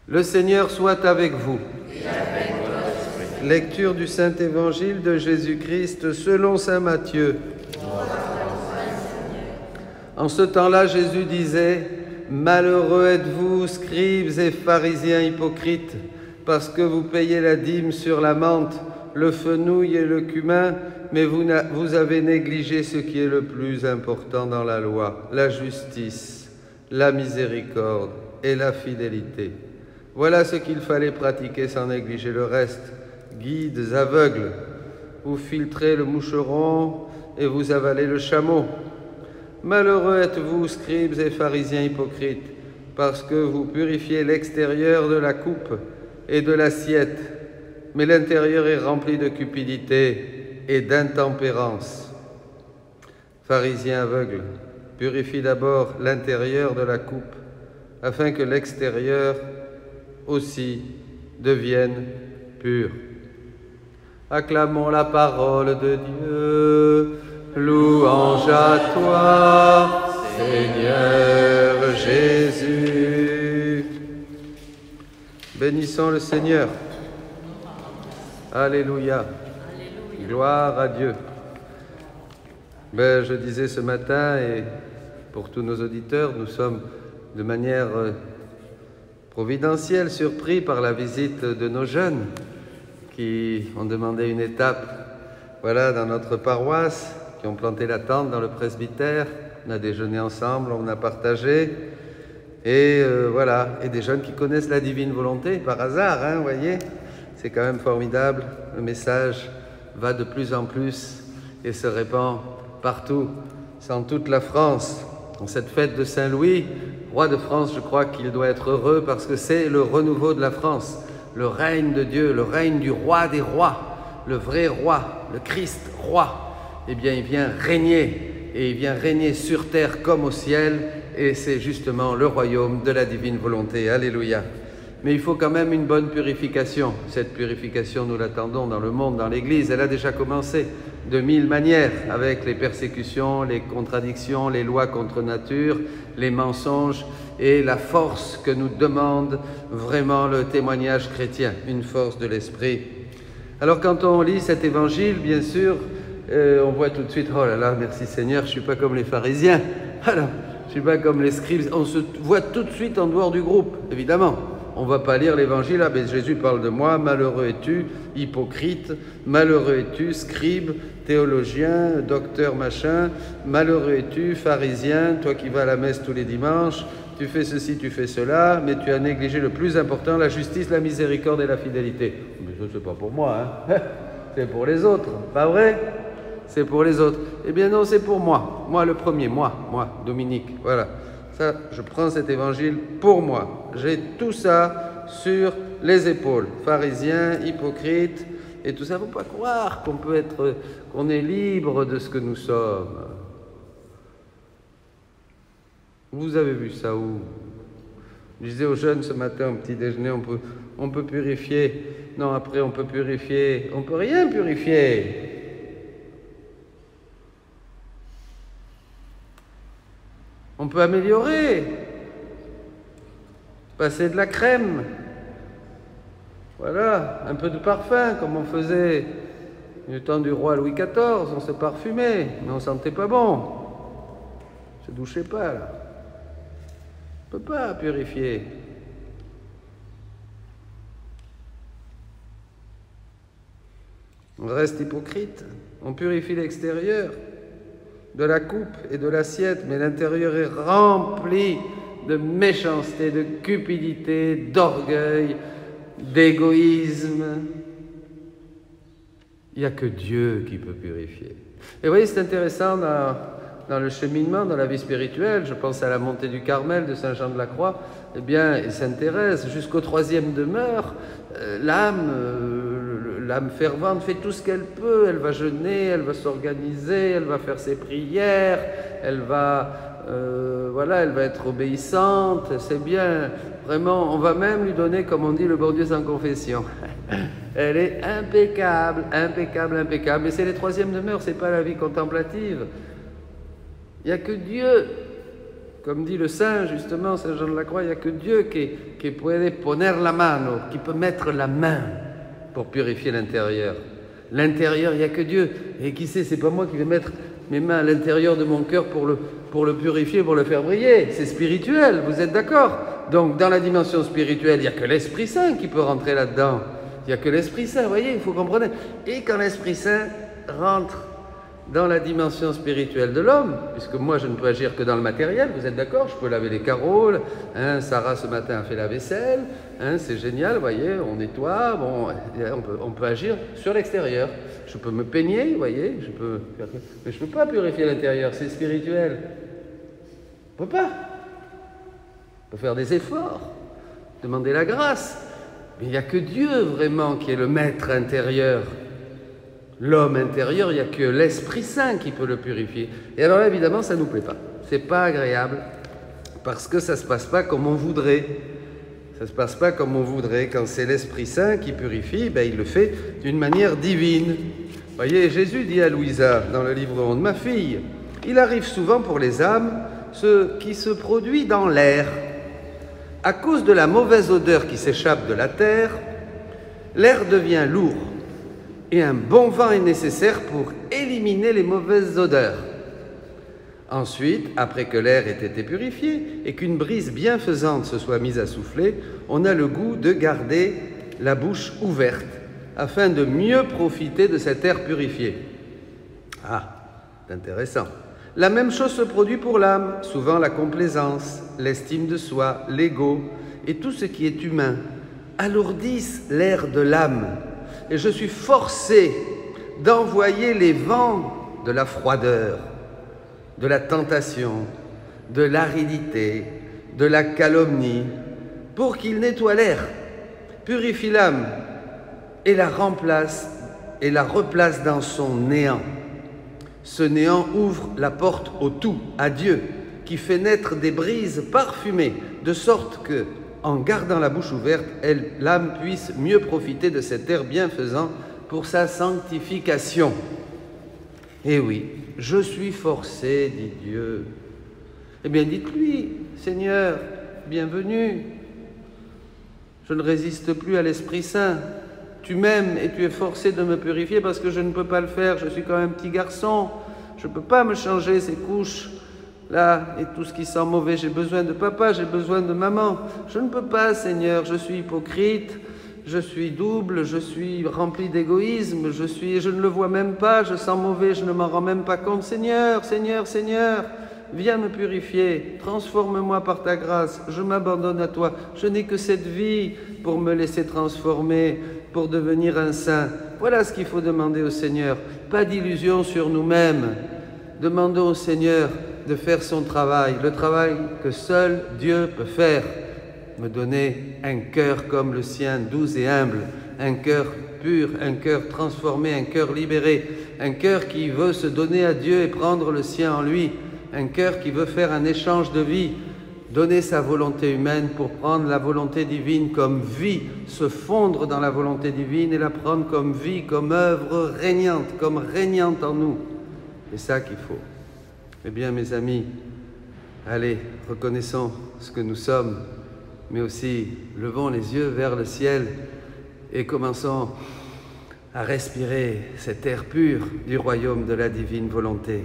Le Seigneur soit avec vous. Lecture du Saint-Évangile de Jésus-Christ selon saint Matthieu. En ce temps-là, Jésus disait « Malheureux êtes-vous, scribes et pharisiens hypocrites, parce que vous payez la dîme sur la menthe, le fenouil et le cumin, mais vous avez négligé ce qui est le plus important dans la loi, la justice, la miséricorde et la fidélité. Voilà ce qu'il fallait pratiquer sans négliger le reste. Guides aveugles, vous filtrez le moucheron et vous avalez le chameau. Malheureux êtes-vous, scribes et pharisiens hypocrites, parce que vous purifiez l'extérieur de la coupe et de l'assiette, mais l'intérieur est rempli de cupidité et d'intempérance. Pharisiens aveugles, purifie d'abord l'intérieur de la coupe, afin que l'extérieur aussi devienne pur. Acclamons la parole de Dieu. Louange à toi, Seigneur Jésus. Bénissons le Seigneur. Alléluia. Gloire à Dieu. Je disais ce matin, et pour tous nos auditeurs, nous sommes de manière providentielle surpris par la visite de nos jeunes qui ont demandé une étape dans notre paroisse, qui ont planté la tente dans le presbytère. On a déjeuné ensemble, on a partagé. Et et des jeunes qui connaissent la divine volonté, par hasard, vous voyez. C'est quand même formidable. Le message va de plus en plus et se répand partout, dans toute la France. En cette fête de Saint-Louis, roi de France, je crois qu'il doit être heureux parce que c'est le renouveau de la France, le règne de Dieu, le règne du roi des rois, le vrai roi, le Christ roi. Eh bien, il vient régner, et il vient régner sur terre comme au ciel, et c'est justement le royaume de la divine volonté. Alléluia. Mais il faut quand même une bonne purification. Cette purification, nous l'attendons dans le monde, dans l'Église. Elle a déjà commencé de mille manières, avec les persécutions, les contradictions, les lois contre nature, les mensonges et la force que nous demande vraiment le témoignage chrétien, une force de l'esprit. Alors quand on lit cet évangile, bien sûr, on voit tout de suite, oh là là, merci Seigneur, je ne suis pas comme les pharisiens, alors, je ne suis pas comme les scribes. On se voit tout de suite en dehors du groupe, évidemment. On ne va pas lire l'évangile, mais Jésus parle de moi, malheureux es-tu, hypocrite, malheureux es-tu, scribe, théologien, docteur machin, malheureux es-tu, pharisien, toi qui vas à la messe tous les dimanches, tu fais ceci, tu fais cela, mais tu as négligé le plus important, la justice, la miséricorde et la fidélité. Mais ça, c'est pas pour moi, c'est pour les autres, pas vrai? C'est pour les autres. Eh bien non, c'est pour moi. Moi le premier, moi, Dominique, voilà. Ça, je prends cet évangile pour moi. J'ai tout ça sur les épaules. Pharisiens, hypocrites, et tout ça. Il ne faut pas croire qu'on est libre de ce que nous sommes. Vous avez vu ça où? Je disais aux jeunes ce matin au petit déjeuner, on peut purifier. Non, après on peut purifier. On ne peut rien purifier. On peut améliorer, passer de la crème, voilà, un peu de parfum, comme on faisait du temps du roi Louis XIV, on se parfumait, mais on ne sentait pas bon, on ne se douchait pas, là. On ne peut pas purifier. On reste hypocrite, on purifie l'extérieur de la coupe et de l'assiette, mais l'intérieur est rempli de méchanceté, de cupidité, d'orgueil, d'égoïsme. Il n'y a que Dieu qui peut purifier. Et vous voyez, c'est intéressant dans le cheminement, dans la vie spirituelle. Je pense à la montée du Carmel de Saint Jean de la Croix. Eh bien, il s'intéresse jusqu'au 3e demeure. L'âme fervente fait tout ce qu'elle peut, elle va jeûner, elle va s'organiser, elle va faire ses prières, elle va être obéissante, c'est bien, vraiment, on va même lui donner, comme on dit, le bon Dieu sans confession. Elle est impeccable, mais c'est les 3e demeures, c'est pas la vie contemplative. Il n'y a que Dieu Comme dit le saint, justement, Saint Jean de la Croix, il n'y a que Dieu qui puede poner la mano, qui peut mettre la main pour purifier l'intérieur. L'intérieur, il n'y a que Dieu. Et qui sait, c'est pas moi qui vais mettre mes mains à l'intérieur de mon cœur pour le purifier, pour le faire briller. C'est spirituel, vous êtes d'accord? Donc, dans la dimension spirituelle, il n'y a que l'Esprit Saint qui peut rentrer là-dedans. Il n'y a que l'Esprit Saint, vous voyez, il faut comprendre. Et quand l'Esprit Saint rentre dans la dimension spirituelle de l'homme, puisque moi je ne peux agir que dans le matériel, vous êtes d'accord? Je peux laver les carreaux, hein, Sarah ce matin a fait la vaisselle, hein, c'est génial, vous voyez, on nettoie, bon, on peut agir sur l'extérieur. Je peux me peigner, vous voyez, mais je ne peux pas purifier l'intérieur, c'est spirituel. On ne peut pas. On peut faire des efforts, demander la grâce, mais il n'y a que Dieu vraiment qui est le maître intérieur. L'homme intérieur, il n'y a que l'Esprit Saint qui peut le purifier. Et alors là, évidemment, ça ne nous plaît pas. Ce n'est pas agréable parce que ça ne se passe pas comme on voudrait. Ça ne se passe pas comme on voudrait. Quand c'est l'Esprit Saint qui purifie, ben, il le fait d'une manière divine. Vous voyez, Jésus dit à Louisa dans le livre 11, « Ma fille, il arrive souvent pour les âmes ce qui se produit dans l'air. À cause de la mauvaise odeur qui s'échappe de la terre, l'air devient lourd. Et un bon vent est nécessaire pour éliminer les mauvaises odeurs. Ensuite, après que l'air ait été purifié et qu'une brise bienfaisante se soit mise à souffler, on a le goût de garder la bouche ouverte afin de mieux profiter de cet air purifié. » Ah, c'est intéressant. La même chose se produit pour l'âme. Souvent la complaisance, l'estime de soi, l'ego et tout ce qui est humain alourdissent l'air de l'âme. Et je suis forcé d'envoyer les vents de la froideur, de la tentation, de l'aridité, de la calomnie, pour qu'ils nettoient l'air, purifient l'âme et la remplacent et la replacent dans son néant. Ce néant ouvre la porte au tout, à Dieu, qui fait naître des brises parfumées, de sorte que, en gardant la bouche ouverte, l'âme puisse mieux profiter de cet air bienfaisant pour sa sanctification. Eh oui, je suis forcé, dit Dieu. Eh bien, dites-lui, Seigneur, bienvenue. Je ne résiste plus à l'Esprit Saint. Tu m'aimes et tu es forcé de me purifier parce que je ne peux pas le faire. Je suis quand même un petit garçon. Je ne peux pas me changer ces couches. Là, et tout ce qui sent mauvais, j'ai besoin de papa, j'ai besoin de maman. Je ne peux pas, Seigneur, je suis hypocrite, je suis double, je suis rempli d'égoïsme, je ne le vois même pas, je sens mauvais, je ne m'en rends même pas compte. Seigneur, Seigneur, Seigneur, viens me purifier, transforme-moi par ta grâce, je m'abandonne à toi. Je n'ai que cette vie pour me laisser transformer, pour devenir un saint. Voilà ce qu'il faut demander au Seigneur. Pas d'illusion sur nous-mêmes. Demandons au Seigneur de faire son travail, le travail que seul Dieu peut faire. Me donner un cœur comme le sien, doux et humble, un cœur pur, un cœur transformé, un cœur libéré, un cœur qui veut se donner à Dieu et prendre le sien en lui, un cœur qui veut faire un échange de vie, donner sa volonté humaine pour prendre la volonté divine comme vie, se fondre dans la volonté divine et la prendre comme vie, comme œuvre régnante en nous. C'est ça qu'il faut. Eh bien, mes amis, allez, reconnaissons ce que nous sommes, mais aussi levons les yeux vers le ciel et commençons à respirer cet air pur du royaume de la divine volonté.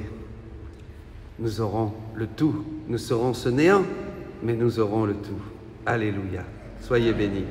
Nous aurons le tout, nous serons ce néant, mais nous aurons le tout. Alléluia. Soyez bénis.